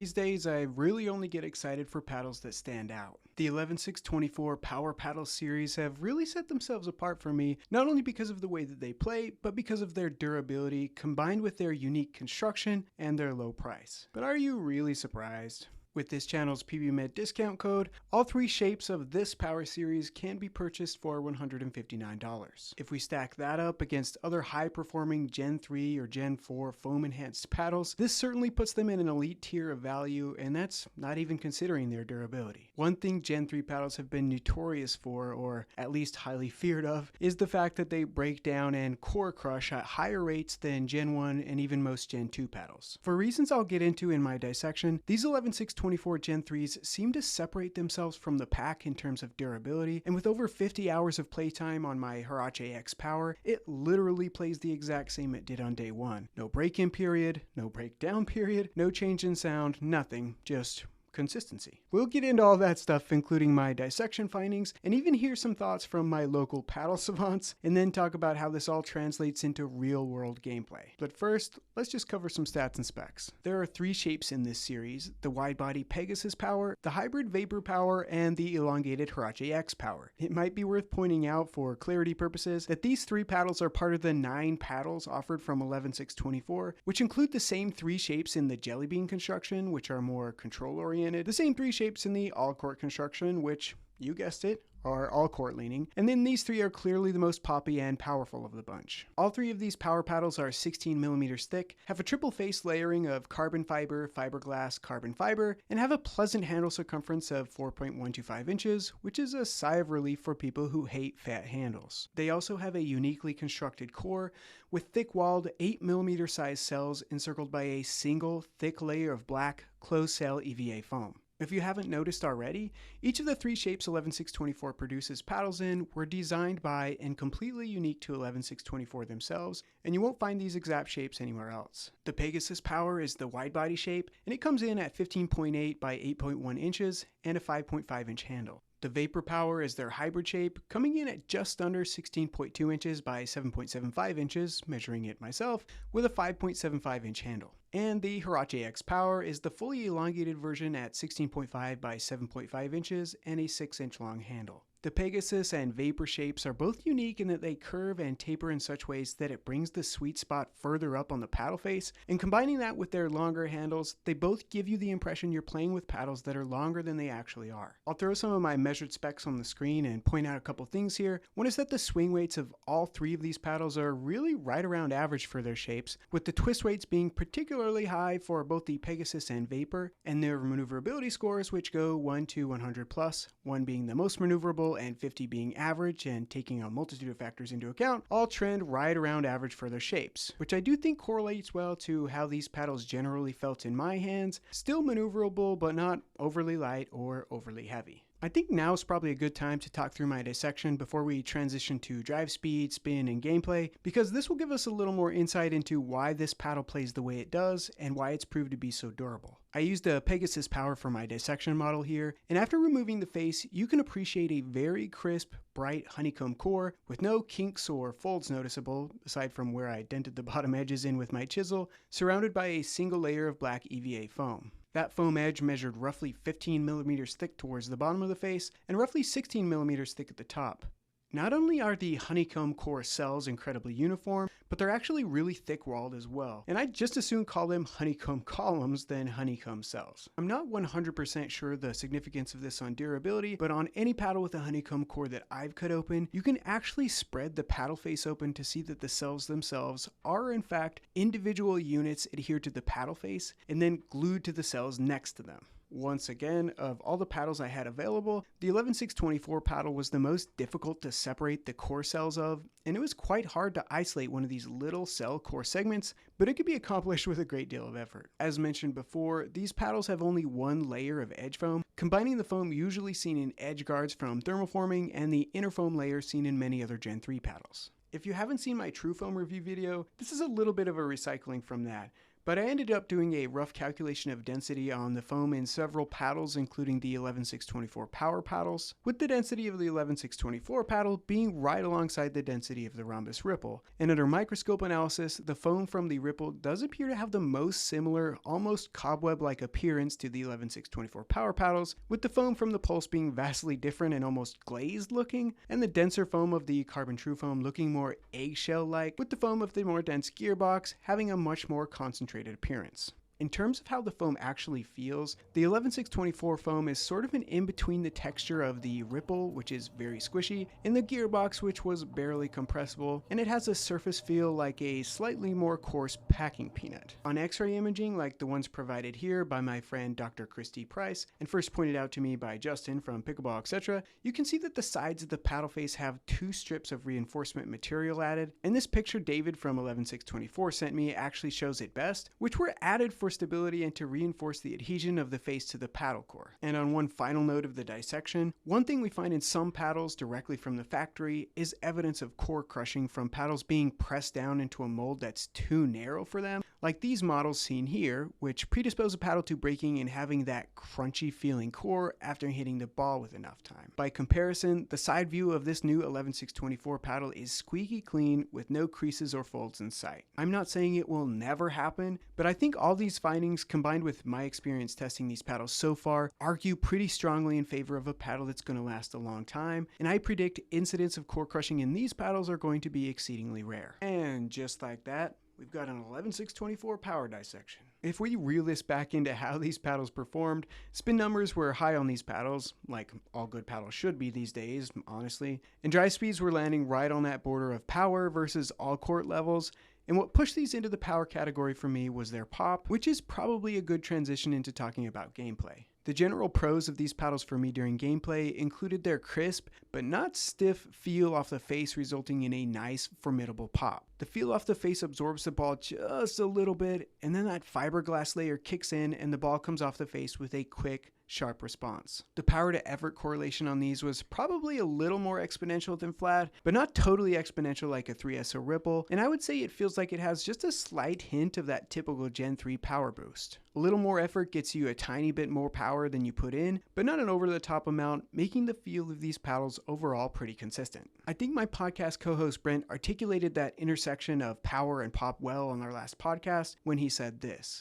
These days, I really only get excited for paddles that stand out. The 11SIX24 Power Paddle series have really set themselves apart for me, not only because of the way that they play, but because of their durability combined with their unique construction and their low price. But are you really surprised? With this channel's PBMed discount code, all three shapes of this power series can be purchased for $159. If we stack that up against other high-performing Gen 3 or Gen 4 foam-enhanced paddles, this certainly puts them in an elite tier of value, and that's not even considering their durability. One thing Gen 3 paddles have been notorious for, or at least highly feared of, is the fact that they break down and core crush at higher rates than Gen 1 and even most Gen 2 paddles. For reasons I'll get into in my dissection, these 11SIX24 Gen 3s seem to separate themselves from the pack in terms of durability, and with over 50 hours of playtime on my Hurache-X Power, it literally plays the exact same it did on day one. No break-in period, no breakdown period, no change in sound, nothing, just consistency. We'll get into all that stuff, including my dissection findings, and even hear some thoughts from my local paddle savants, and then talk about how this all translates into real-world gameplay. But first, let's just cover some stats and specs. There are three shapes in this series: the wide-body Pegasus Power, the hybrid Vapor Power, and the elongated Hurache-X Power. It might be worth pointing out for clarity purposes that these three paddles are part of the 9 paddles offered from 11SIX24, which include the same three shapes in the Jelly Bean construction, which are more control-oriented, the same three shapes in the all-court construction, which, you guessed it, are all-court leaning, and then these three are clearly the most poppy and powerful of the bunch. All three of these power paddles are 16mm thick, have a triple face layering of carbon fiber, fiberglass, carbon fiber, and have a pleasant handle circumference of 4.125 inches, which is a sigh of relief for people who hate fat handles. They also have a uniquely constructed core with thick-walled 8mm size cells encircled by a single thick layer of black closed-cell EVA foam. If you haven't noticed already, each of the three shapes 11SIX24 produces paddles in were designed by and completely unique to 11SIX24 themselves, and you won't find these exact shapes anywhere else. The Pegasus Power is the wide body shape, and it comes in at 15.8 by 8.1 inches and a 5.5 inch handle. The Vapor Power is their hybrid shape, coming in at just under 16.2 inches by 7.75 inches, measuring it myself, with a 5.75 inch handle. And the Hurache-X Power is the fully elongated version at 16.5 by 7.5 inches and a 6-inch long handle. The Pegasus and Vapor shapes are both unique in that they curve and taper in such ways that it brings the sweet spot further up on the paddle face, and combining that with their longer handles, they both give you the impression you're playing with paddles that are longer than they actually are. I'll throw some of my measured specs on the screen and point out a couple things here. One is that the swing weights of all three of these paddles are really right around average for their shapes, with the twist weights being particularly high for both the Pegasus and Vapor, and their maneuverability scores, which go 1 to 100 plus, 1 being the most maneuverable and 50 being average, and taking a multitude of factors into account, all trend right around average for their shapes, which I do think correlates well to how these paddles generally felt in my hands, still maneuverable but not overly light or overly heavy. I think now is probably a good time to talk through my dissection before we transition to drive speed, spin, and gameplay, because this will give us a little more insight into why this paddle plays the way it does and why it's proved to be so durable. I used a Pegasus Power for my dissection model here, and after removing the face, you can appreciate a very crisp, bright honeycomb core with no kinks or folds noticeable, aside from where I dented the bottom edges in with my chisel, surrounded by a single layer of black EVA foam. That foam edge measured roughly 15mm thick towards the bottom of the face and roughly 16mm thick at the top. Not only are the honeycomb core cells incredibly uniform, but they're actually really thick-walled as well. And I'd just as soon call them honeycomb columns than honeycomb cells. I'm not 100% sure the significance of this on durability, but on any paddle with a honeycomb core that I've cut open, you can actually spread the paddle face open to see that the cells themselves are in fact individual units adhered to the paddle face and then glued to the cells next to them. Once again, of all the paddles I had available, the 11SIX24 paddle was the most difficult to separate the core cells of, and it was quite hard to isolate one of these little cell core segments, but it could be accomplished with a great deal of effort. As mentioned before, these paddles have only one layer of edge foam, combining the foam usually seen in edge guards from thermoforming and the inner foam layer seen in many other Gen 3 paddles. If you haven't seen my True Foam review video, this is a little bit of a recycling from that. but I ended up doing a rough calculation of density on the foam in several paddles, including the 11SIX24 Power paddles, with the density of the 11SIX24 paddle being right alongside the density of the rhombus ripple. And under microscope analysis, the foam from the ripple does appear to have the most similar, almost cobweb-like appearance to the 11SIX24 Power paddles, with the foam from the pulse being vastly different and almost glazed looking, and the denser foam of the carbon true foam looking more eggshell-like, with the foam of the more dense gearbox having a much more concentrated appearance. In terms of how the foam actually feels, the 11SIX24 foam is sort of an in-between the texture of the Ripple, which is very squishy, and the Gearbox, which was barely compressible, and it has a surface feel like a slightly more coarse packing peanut. On X-ray imaging, like the ones provided here by my friend Dr. Christy Price, and first pointed out to me by Justin from Pickleball Etc., you can see that the sides of the paddle face have 2 strips of reinforcement material added, and this picture David from 11SIX24 sent me actually shows it best, which were added for stability and to reinforce the adhesion of the face to the paddle core. And on one final note of the dissection, one thing we find in some paddles directly from the factory is evidence of core crushing from paddles being pressed down into a mold that's too narrow for them, like these models seen here, which predispose a paddle to breaking and having that crunchy feeling core after hitting the ball with enough time. By comparison, the side view of this new 11SIX24 paddle is squeaky clean with no creases or folds in sight. I'm not saying it will never happen, but I think all these findings combined with my experience testing these paddles so far argue pretty strongly in favor of a paddle that's going to last a long time, and I predict incidents of core crushing in these paddles are going to be exceedingly rare. And just like that, we've got an 11SIX24 Power dissection. If we reel this back into how these paddles performed, spin numbers were high on these paddles, like all good paddles should be these days, honestly, and drive speeds were landing right on that border of power versus all court levels, and what pushed these into the power category for me was their pop, which is probably a good transition into talking about gameplay. The general pros of these paddles for me during gameplay included their crisp, but not stiff feel off the face, resulting in a nice, formidable pop. The feel off the face absorbs the ball just a little bit, and then that fiberglass layer kicks in and the ball comes off the face with a quick, sharp response. The power to effort correlation on these was probably a little more exponential than flat, but not totally exponential like a 3SO Ripple, and I would say it feels like it has just a slight hint of that typical Gen 3 power boost. A little more effort gets you a tiny bit more power than you put in, but not an over-the-top amount, making the feel of these paddles overall pretty consistent. I think my podcast co-host Brent articulated that intersection of power and pop well on our last podcast when he said this.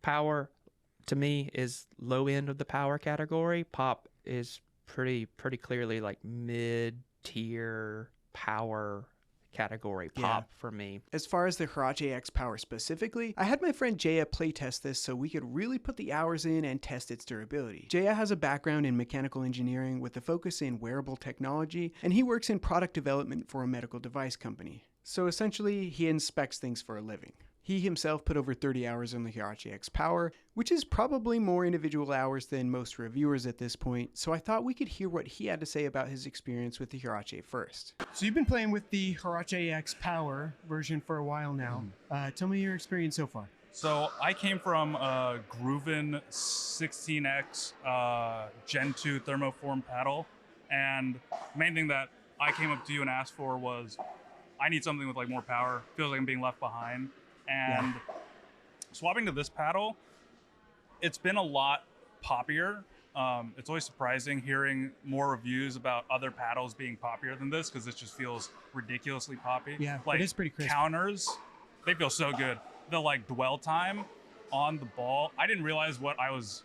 Power, to me, is low end of the power category. Pop is pretty clearly like mid-tier power category pop for me. As far as the Hurache-X Power specifically, I had my friend Jaya playtest this so we could really put the hours in and test its durability. Jaya has a background in mechanical engineering with a focus in wearable technology, and he works in product development for a medical device company. So essentially, he inspects things for a living. He himself put over 30 hours on the Hurache-X Power, which is probably more individual hours than most reviewers at this point, so I thought we could hear what he had to say about his experience with the Hurache first. So you've been playing with the Hurache-X Power version for a while now. Tell me your experience so far. So I came from a Gruvin 16X Gen 2 thermoform paddle, and the main thing that I came up to you and asked for was, I need something with like more power. Feels like I'm being left behind. And swapping to this paddle, it's been a lot poppier. It's always surprising hearing more reviews about other paddles being poppier than this, because this just feels ridiculously poppy. Yeah, like it is pretty crisp. Counters, they feel so good. The like dwell time on the ball, I didn't realize what I was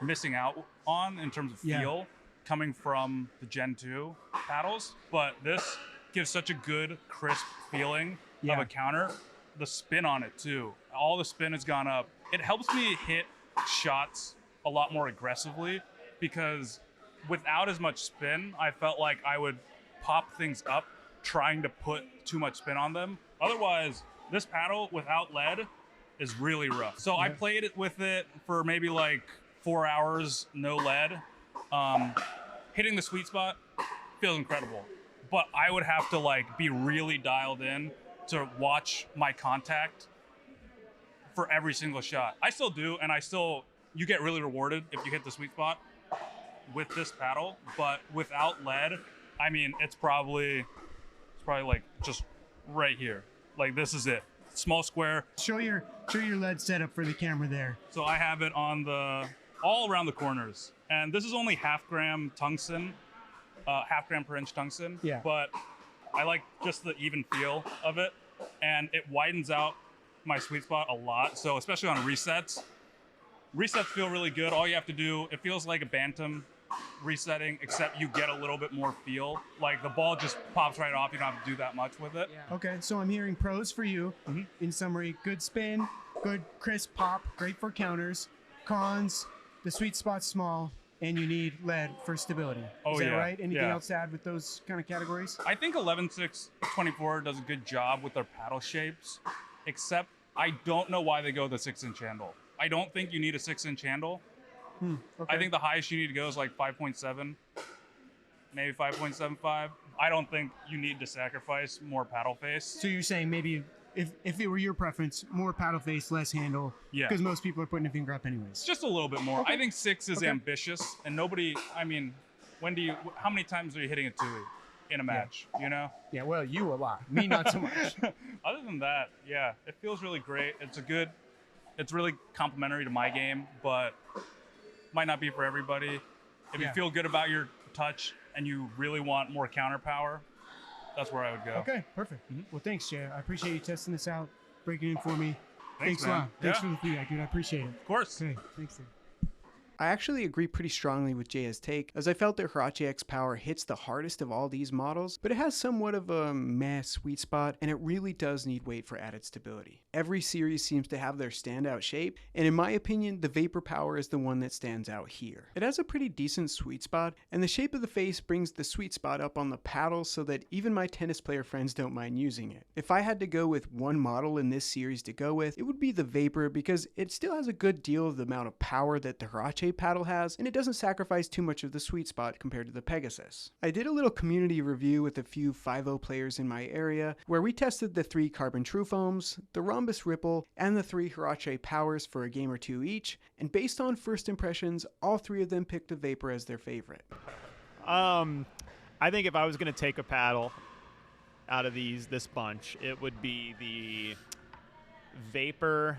missing out on in terms of feel coming from the Gen 2 paddles, but this gives such a good crisp feeling of a counter. The spin on it too, all the spin has gone up. It helps me hit shots a lot more aggressively, because without as much spin, I felt like I would pop things up trying to put too much spin on them. Otherwise, this paddle without lead is really rough. So I played it with it for maybe like 4 hours, no lead. Hitting the sweet spot feels incredible, but I would have to like be really dialed in to watch my contact for every single shot. I still do, and you get really rewarded if you hit the sweet spot with this paddle, but without lead, I mean, it's probably like just right here. Like this is it. small square. Show your LED setup for the camera there. So I have it on all around the corners. And this is only 0.5 gram tungsten, 0.5 gram per inch tungsten. Yeah. But I like just the even feel of it. And it widens out my sweet spot a lot. So especially on resets feel really good. All you have to do, it feels like a Bantam resetting, except you get a little bit more feel. Like the ball just pops right off. You don't have to do that much with it. Yeah. Okay, so I'm hearing pros for you. In summary, good spin, good crisp pop, great for counters. Cons, the sweet spot's small, and you need lead for stability. Oh, Is that yeah. right? Anything Yeah. else to add with those kind of categories? I think 11SIX24 does a good job with their paddle shapes, except I don't know why they go the 6-inch handle. I don't think you need a 6-inch handle. Okay. I think the highest you need to go is like 5.7, maybe 5.75. I don't think you need to sacrifice more paddle face. So you're saying maybe if it were your preference, more paddle face, less handle, Yeah. because most people are putting a finger up anyways. It's just a little bit more. Okay. I think 6 is Okay. ambitious, and nobody, I mean, how many times are you hitting a tui in a match, you know? Yeah, well, you a lot. Me, not so much. Other than that, yeah, it feels really great. It's really complimentary to my game, but might not be for everybody. If you feel good about your touch and you really want more counter power, that's where I would go. Okay, perfect. Well, thanks, Jay. I appreciate you testing this out, breaking it in for me. Thanks, a man. lot. Thanks Yeah. for the feedback, dude. I appreciate it. Of course. Okay, thanks, dude. I actually agree pretty strongly with Jay's take, as I felt that Hurache-X Power hits the hardest of all these models, but it has somewhat of a meh sweet spot, and it really does need weight for added stability. Every series seems to have their standout shape, and in my opinion, the Vapor Power is the one that stands out here. It has a pretty decent sweet spot, and the shape of the face brings the sweet spot up on the paddle so that even my tennis player friends don't mind using it. If I had to go with one model in this series to go with, it would be the Vapor, because it still has a good deal of the amount of power that the Hurache paddle has, and it doesn't sacrifice too much of the sweet spot compared to the Pegasus. I did a little community review with a few 5.0 players in my area, where we tested the 3 carbon true foams, the Rhombus Ripple, and the 3 Hurache Powers for a game or two each, and based on first impressions, all 3 of them picked the Vapor as their favorite. I think if I was going to take a paddle out of this bunch, it would be the Vapor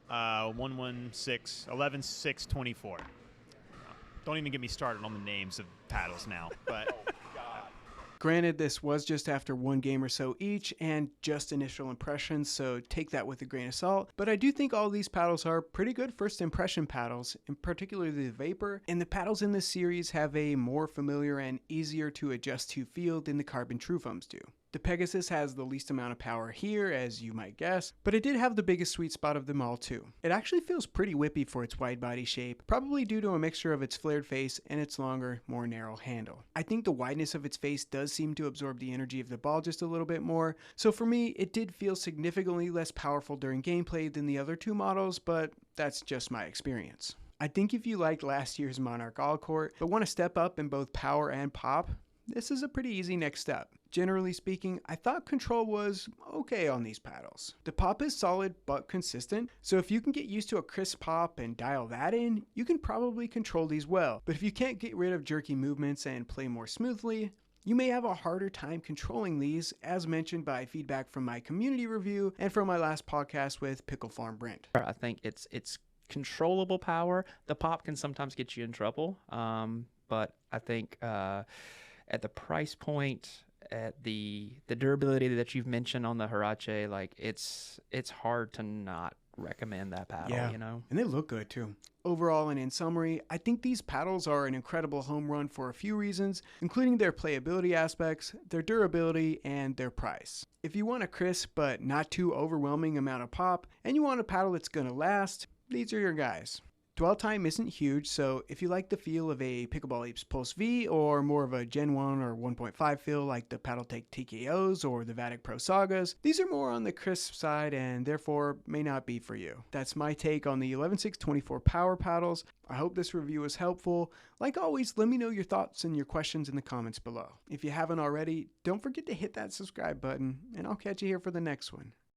11SIX24. Don't even get me started on the names of paddles now. But Granted, this was just after one game or so each, and just initial impressions, so take that with a grain of salt, but I do think all these paddles are pretty good first impression paddles, in particular the Vapor, and the paddles in this series have a more familiar and easier to adjust to feel than the carbon true foams do. The Pegasus has the least amount of power here, as you might guess, but it did have the biggest sweet spot of them all too. It actually feels pretty whippy for its wide body shape, probably due to a mixture of its flared face and its longer, more narrow handle. I think the wideness of its face does seem to absorb the energy of the ball just a little bit more, so for me, it did feel significantly less powerful during gameplay than the other 2 models, but that's just my experience. I think if you liked last year's Monarch All Court, but want to step up in both power and pop, this is a pretty easy next step. Generally speaking, I thought control was okay on these paddles. The pop is solid but consistent, so if you can get used to a crisp pop and dial that in, you can probably control these well. But if you can't get rid of jerky movements and play more smoothly, you may have a harder time controlling these, as mentioned by feedback from my community review and from my last podcast with Pickle Farm Brent. I think it's controllable power. The pop can sometimes get you in trouble, but I think at the price point, at the durability that you've mentioned on the Hurache, like it's hard to not recommend that paddle, you know? And they look good too. Overall and in summary, I think these paddles are an incredible home run for a few reasons, including their playability aspects, their durability, and their price. If you want a crisp but not too overwhelming amount of pop, and you want a paddle that's gonna last, these are your guys. Dwell time isn't huge, so if you like the feel of a Pickleball Apes Pulse V or more of a Gen 1 or 1.5 feel like the Paddletech TKOs or the Vatic Pro Sagas, these are more on the crisp side and therefore may not be for you. That's my take on the 11SIX24 Power Paddles. I hope this review was helpful. Like always, let me know your thoughts and your questions in the comments below. If you haven't already, don't forget to hit that subscribe button, and I'll catch you here for the next one.